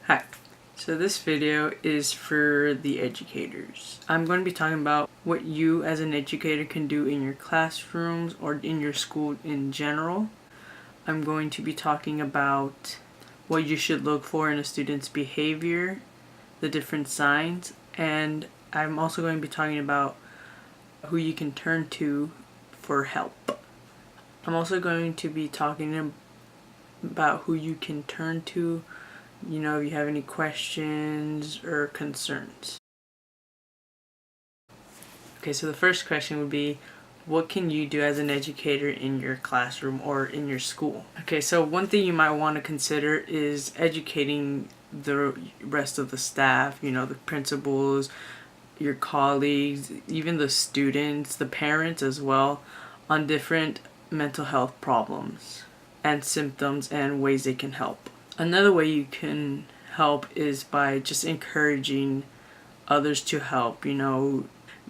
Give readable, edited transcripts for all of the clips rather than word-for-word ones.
Hi, so this video is for the educators. I'm going to be talking about what you as an educator can do in your classrooms or in your school in general. I'm going to be talking about what you should look for in a student's behavior, the different signs, and I'm also going to be talking about who you can turn to for help. I'm also going to be talking about who you can turn to, if you have any questions or concerns. Okay, so the first question would be, what can you do as an educator in your classroom or in your school? Okay, so one thing you might want to consider is educating the rest of the staff, the principals, your colleagues, even the students, the parents as well, on different mental health problems and symptoms and ways they can help. Another way you can help is by just encouraging others to help,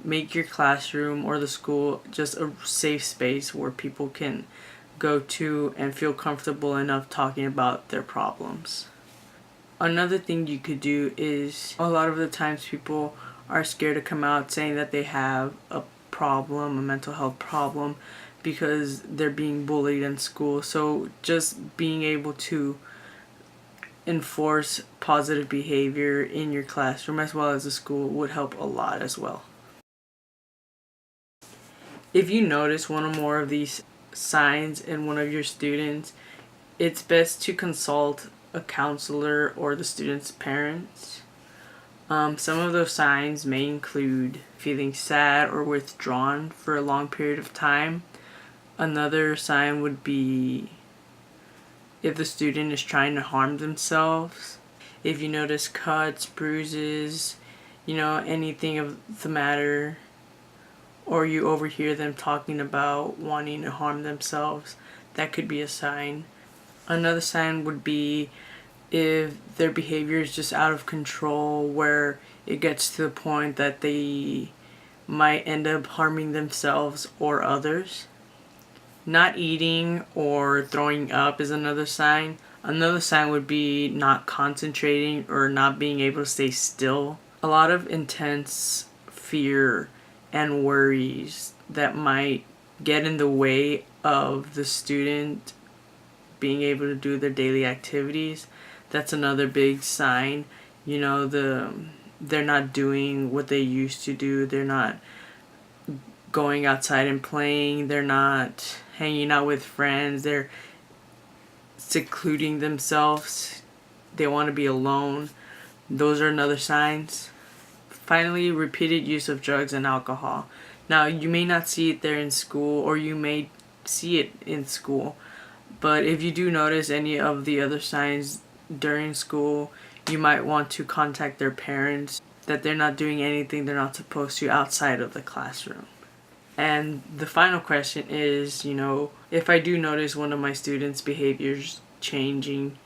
make your classroom or the school just a safe space where people can go to and feel comfortable enough talking about their problems. Another thing you could do is, a lot of the times people are scared to come out saying that they have a mental health problem, because they're being bullied in school. So just being able to enforce positive behavior in your classroom as well as the school would help a lot as well. If you notice one or more of these signs in one of your students, it's best to consult a counselor or the student's parents. Some of those signs may include feeling sad or withdrawn for a long period of time. Another sign would be if the student is trying to harm themselves. If you notice cuts, bruises, anything of the matter, or you overhear them talking about wanting to harm themselves, that could be a sign. Another sign would be if their behavior is just out of control, where it gets to the point that they might end up harming themselves or others. Not eating or throwing up is another sign. Another sign would be not concentrating or not being able to stay still. A lot of intense fear and worries that might get in the way of the student being able to do their daily activities. That's another big sign. They're not doing what they used to do. They're not going outside and playing. They're not hanging out with friends. They're secluding themselves. They want to be alone. Those are another signs. Finally, repeated use of drugs and alcohol. Now, you may not see it there in school, or you may see it in school, but if you do notice any of the other signs during school, you might want to contact their parents that they're not doing anything they're not supposed to outside of the classroom. And the final question is, if I do notice one of my students' behaviors changing,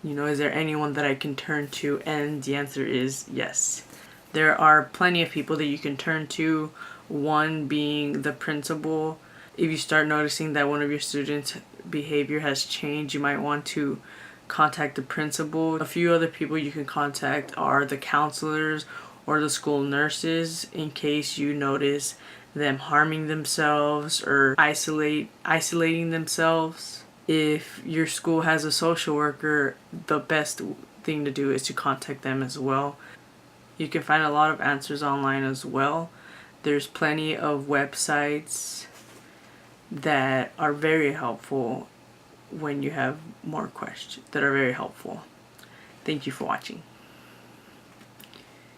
is there anyone that I can turn to? And the answer is yes. There are plenty of people that you can turn to, one being the principal. If you start noticing that one of your students' behavior has changed, you might want to contact the principal. A few other people you can contact are the counselors or the school nurses, in case you notice them harming themselves or isolating themselves. If your school has a social worker, the best thing to do is to contact them as well. You can find a lot of answers online as well. There's plenty of websites that are very helpful when you have more questions that are very helpful. Thank you for watching.